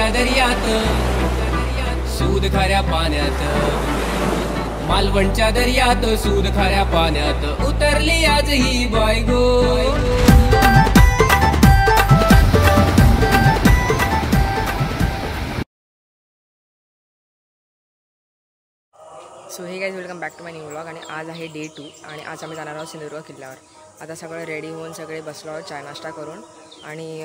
मालवणच्या दर्यात सूद खऱ्या पाण्यात, मालवणच्या दर्यात सूद खऱ्या पाण्यात उतरली आज ही बायगो। So hey guys, welcome back to my new vlog. आणि आज आहे डे 2 आणि आज आम्ही जाणार आहोत सिंधुदुर्ग किल्ल्यावर। आता सगळं रेडी होऊन सगळे बसलो आहोत चाय नाश्ता करून। आणि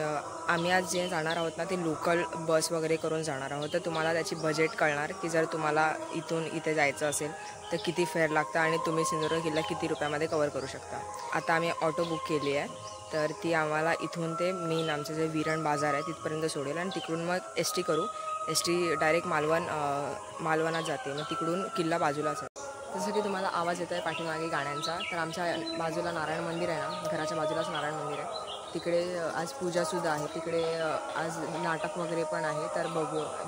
आम्ही आज जे जाणार आहोत ना ते लोकल बस वगैरे करून जाणार आहोत। तर तुम्हाला त्याची बजेट कळणार की जर तुम्हाला इथून इथे जायचं असेल तर किती फेअर लागतं आणि तुम्ही सिंधुदुर्ग किल्ला किती रुपयामध्ये कवर करू शकता। आता आम्ही ऑटो बुक केली आहे, तर ती आम्हाला इथून ते मेन आमचं जे विरण बाजार आहे तिथपर्यंत सोडेल आणि तिकडून मग एस टी करू। एस टी डायरेक्ट मालवणात जाते, मग तिकडून किल्ला बाजूलाच आहे। जसं की तुम्हाला आवाज येतो आहे पाठीमागे गाण्यांचा, तर आमच्या बाजूला नारायण मंदिर आहे ना, घराच्या बाजूलाच नारायण मंदिर आहे, तिकडे आज पूजासुद्धा आहे। तिकडे आज नाटक वगैरे पण आहे, तर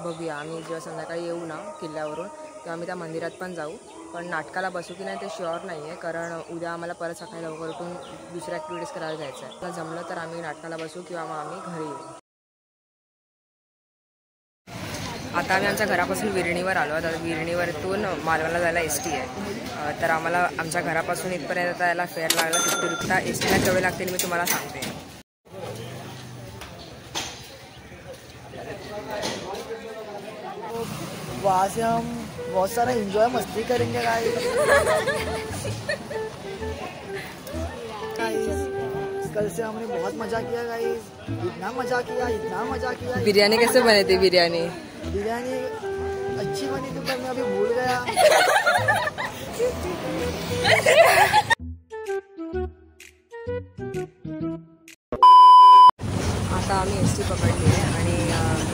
बघूया आम्ही जेव्हा संध्याकाळी येऊ ना किल्ल्यावरून तेव्हा आम्ही त्या मंदिरात पण जाऊ। पण नाटकाला बसू की नाही ते शुअर नाही आहे, कारण उद्या आम्हाला परत सकाळी लवकर उठून दुसऱ्या ॲक्टिव्हिटीज करायला जायचं आहे। तर जमलं तर आम्ही नाटकाला बसू किंवा मग आम्ही घरी येऊ। आता आम्ही आमच्या घरापासून विरणीवर आलो। आता विरणीवरतून मालवणला जायला एस टी आहे, तर आम्हाला आमच्या घरापासून इथपर्यंत यायला फेअर लागला 50 रुपये। एस टीला केवढे लागतील मी तुम्हाला सांगते। वहाँ से हम बहुत सारा एंजॉय मस्ती करेंगे गाइस। कल से हमने बहुत मजा किया गाइस, इतना मजा किया। बिरयानी कैसे बने थे? बिरयानी अच्छी बनी थी पर मैं अभी भूल गया। आता आम्ही एस टी पकडली आहे आणि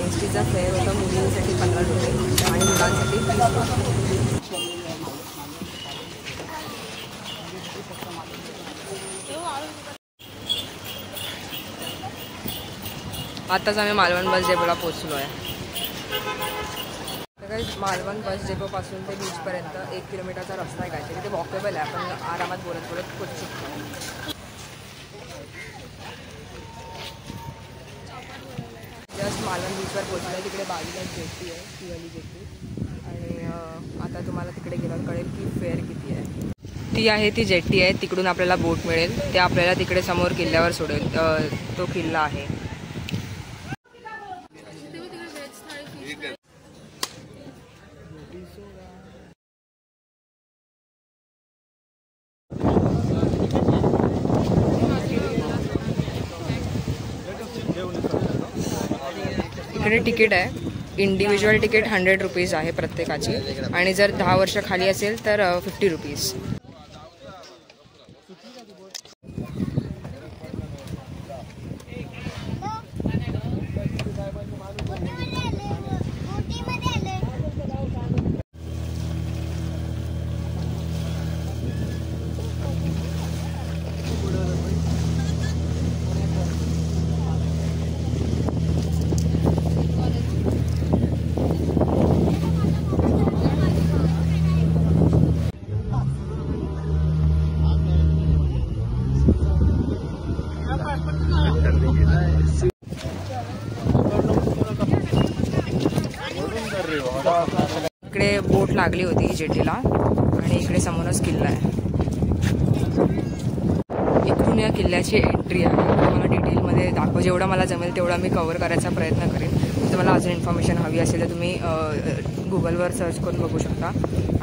एस टीचा फेअर होता मुलींसाठी 15 रुपये आणि मुलांसाठी 30 रुपये। आताच आम्ही मालवण बस डेपोला पोचलो आहे। तर काही मालवण बस डेपोपासून ते बीचपर्यंत 1 किलोमीटरचा रस्ता आहे काहीतरी, ते वॉकेबल आहे, आपण आरामात बोलत पोचू शकतो। जस्ट मालवण बीचवर पोचलं आहे, तिकडे बाजूला जेट्टी आहे, ती वाली जेट्टी। आणि आता तुम्हाला तिकडे गेल्यावर कळेल की फेअर किती आहे। ती आहे ती जेट्टी आहे, तिकडून आपल्याला बोट मिळेल, ते आपल्याला तिकडे समोर किल्ल्यावर सोडेल। तो किल्ला आहे। इकडे तिकीट आहे, इंडिव्हिज्युअल तिकीट 100 रुपीज आहे प्रत्येकाची, आणि जर 10 वर्ष खाली असेल तर 50 रुपीज। इकडे बोट लागली होती जेटीला आणि इकडे समोरच किल्ला आहे। इकडून या किल्ल्याची एंट्री आहे, तुम्हाला डिटेलमध्ये दाखव, जेवढं मला जमेल तेवढा मी कव्हर करायचा प्रयत्न करेन। तुम्हाला अजून इन्फॉर्मेशन हवी असेल तर तुम्ही गुगलवर सर्च करून बघू शकता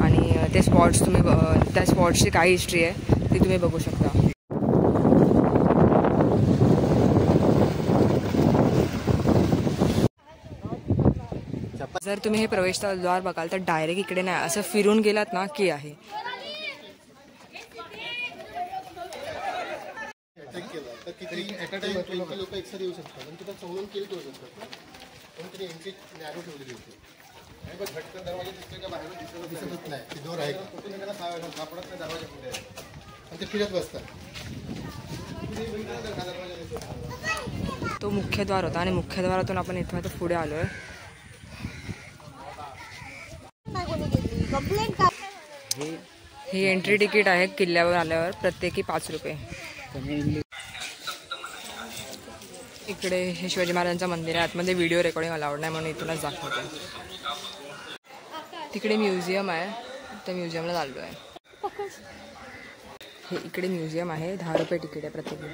आणि ते स्पॉट्स तुम्ही त्या स्पॉट्सची काय हिस्ट्री आहे ती तुम्ही बघू शकता। जर तुम्ही हे प्रवेशद्वार बघाल तर डायरेक्ट इकडे नाही, असं फिरून गेलात ना की आहे। तो मुख्यद्वार होता आणि मुख्यद्वारातून आपण इथं पुढे आलोय। ही एंट्री तिकीट आहे किल्ल्यावर आल्यावर, प्रत्येकी 5 रुपये। इकडे हे शिवाजी महाराजांचं मंदिर आहे. आतमध्ये व्हिडिओ रेकॉर्डिंग अलाउड नाही म्हणून इथूनच दाखवते. तिकडे म्युझियम आहे, त्या म्युझियमला चाललो आहे. हे इकडे म्युझियम आहे, 10 रुपये तिकीट आहे प्रत्येक.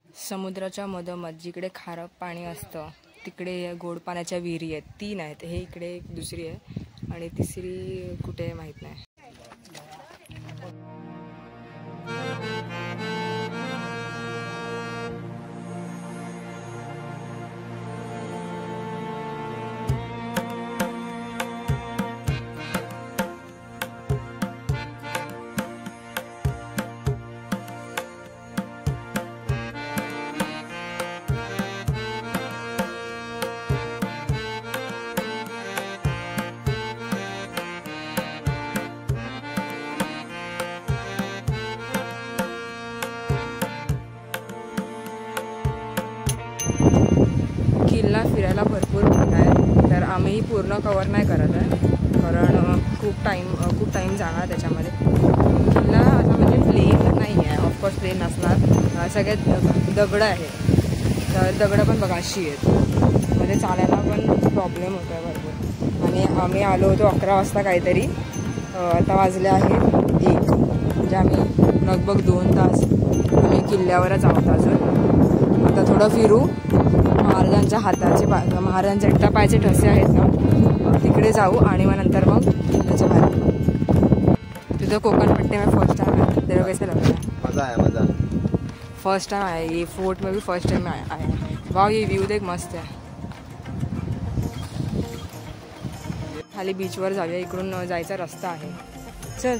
समुद्राच्या मधोमध जिकडे खारं पाणी असतं तिकडे गोड पाण्याच्या विहिरी आहेत, 3 आहेत. हे इकडे एक दुसरी आहे आणि तिसरी कुठे माहीत नाही. किल्ला फिरायला भरपूर मोठा आहे, तर आम्ही पूर्ण कवर नाही करत आहे कारण खूप टाईम जाणार त्याच्यामध्ये. किल्ला आता म्हणजे प्लेन नाही आहे, ऑफकोर्स प्लेन नसणार, सगळ्यात दगडं आहे. तर दगडं पण बघा अशी आहेत, म्हणजे चालायला पण प्रॉब्लेम होतो आहे भरपूर. आणि आम्ही आलो होतो 11 वाजता काहीतरी, आता वाजले आहेत 1, म्हणजे आम्ही लगभग 2 तास आम्ही किल्ल्यावरच आहोत अजून. आता थोडं फिरू. महाराजांच्या हाताचे महाराजांचे एकटा पायाचे ठसे आहेत ना, तिकडे जाऊ आणि मग नंतर मग किल्ल्याच्या बाहेर. तिथं कोकणपट्टी में फर्स्ट टाइम है, तेरा कैसे लग रहा है? मज़ा आया, मज़ा. फर्स्ट टाइम आया ये फोर्ट में भी, फर्स्ट टाइम आया है. वाह, ये व्यू देख मस्त आहे. खाली बीचवर जाऊया, इकडून जायचा रस्ता आहे. चल.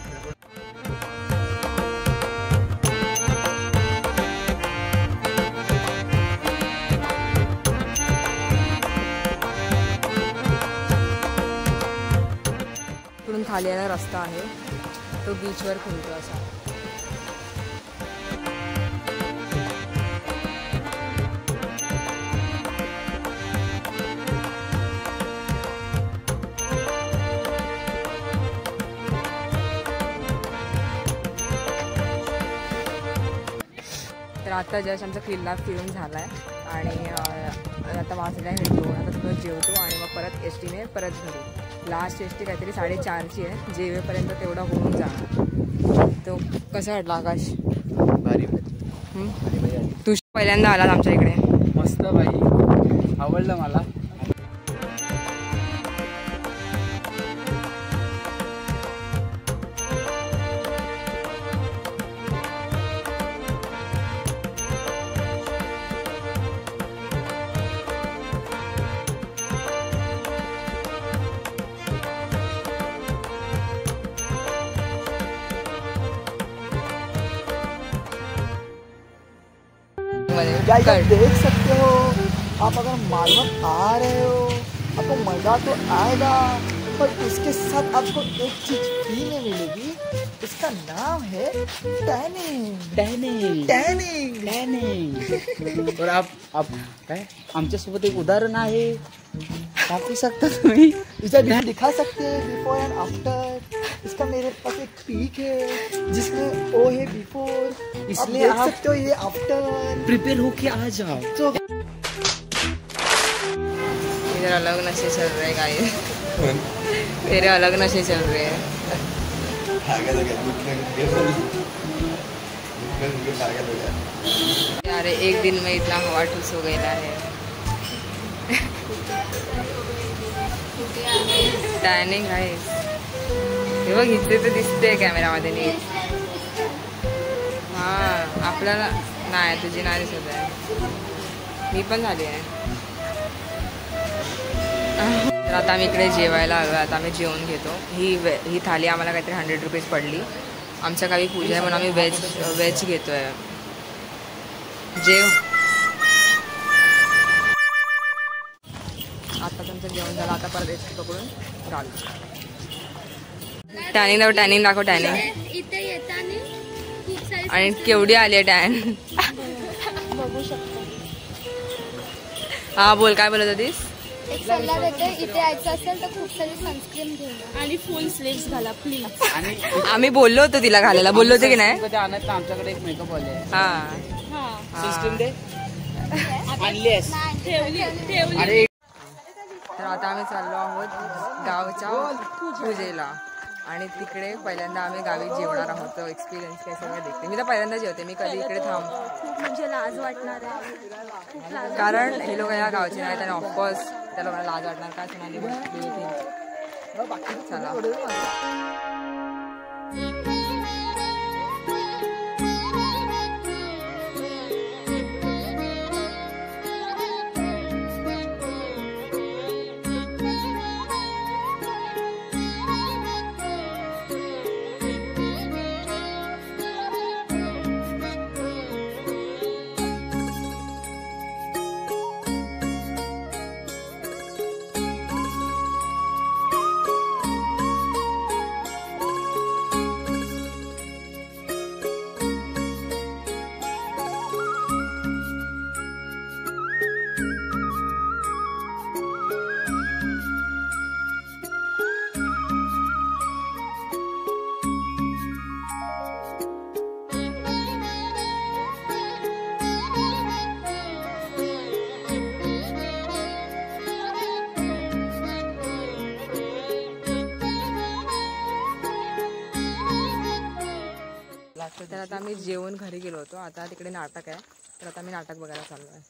इकडून खाली यायला रस्ता आहे, तो बीचवर खुलतो असा. आता जस्ट आमचा किल्ला फिरून झाला आहे आणि आता वाजले आहे 2. आता थोडं जेवतो आणि मग परत एस टीने परत घरी. लास्ट एस टी काहीतरी 4:30ची आहे. जेवेपर्यंत तेवढा होऊन जाणार. तो कसा वाटला आकाश? भारी. तू पहिल्यांदा आलास आमच्या इकडे. मस्त भाई, आवडलं मला. गाइस आप देख सकते हो, आप अगर मालवण आ रहे हो आपको मज़ा तो आएगा, पर उसके साथ आपको एक चीज़ फ्री में मिलेगी. इसका नाम है टॅनिंग. और आप काय आमच्यासोबत एक उदाहरण आहे, दाखवू शकता तुम्ही. इसे दिखा सकते हैं बिफोर एंड आफ्टर. इसका मेरे पास एक पीक है जिसमें ओ है बिफोर, इसलिए आप देख सकते हो ये आफ्टर. प्रिपेयर होके आ जाओ. तो इधर अलग नशे चल रहे हैं गाइस. तेरे अलग नशे चल रहे हैं. यार एक दिन में इतना हवा ठूस हो गया है. टॅनिंग आहे हे बघ, इथे तर दिसते कॅमेरामध्ये नीट. हां आपल्याला नाही, तुझी नाही दिसत आहे. मी पण झाली आहे. तर आता आम्ही इकडे जेवायला आलो. आता आम्ही जेवण घेतो. ही थाली आम्हाला काहीतरी 100 रुपीज पडली. आमच्या गावी पूजा आहे म्हणून आम्ही व्हेज घेतोय. जेव. आता तुमचं जेवण झालं. आता परत एस टी पकडून राहिलो. टॅनिंग दाखव. इथे येताना खूप सारी आणि केवढी आली आहे टॅन. बघू शकतो. हा बोल, काय बोलत होतीस? एक सल्ला देते, इथे यायचं असेल तर खूप सारी सनस्क्रीन घेऊन आणि फुल स्लीव्स घाला प्लीज. आणि आम्ही बोललो होतो तिला घालायला, बोललो होतो की नाही? आणत आमच्याकडे एक मेकअप वाले आहे. हा सिस्टम दे आणलीस. ठेवली. अरे तर आता आम्ही चाललो आहोत गावच्या पूजेला आणि तिकडे पहिल्यांदा आम्ही गावी जेवणार आहोत. एक्सपिरियन्स काय सगळं देखते. मी तर पहिल्यांदा जेवते. मी कधी इकडे खूप म्हणजे लाज वाटणार आहे. खूप लाज. कारण हे लोक या गावचे नाहीत आणि ऑफकोर्स त्या लोकांना लाज वाटणार का सोनाली. चला तर आता आम्ही जेवण घरी गेलो होतो. आता तिकडे नाटक आहे, तर आता मी नाटक बघायला चाललो आहे.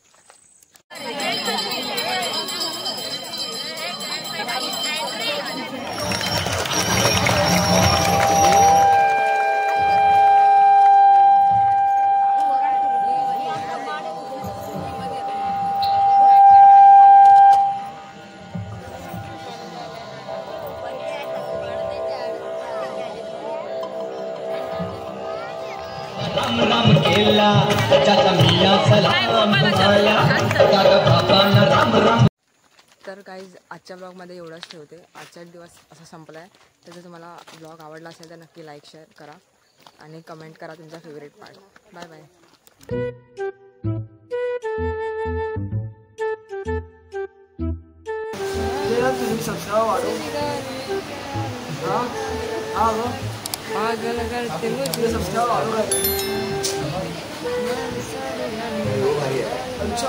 तर गाईज आजच्या ब्लॉगमध्ये एवढंच ठेवते. आजचा दिवस असा संपला आहे. तर जर तुम्हाला ब्लॉग आवडला असेल तर नक्की लाईक शेअर करा आणि कमेंट करा तुमचा favourite part. Bye bye. Subscribe अच्छा,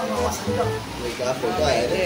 फोटो आहे रे.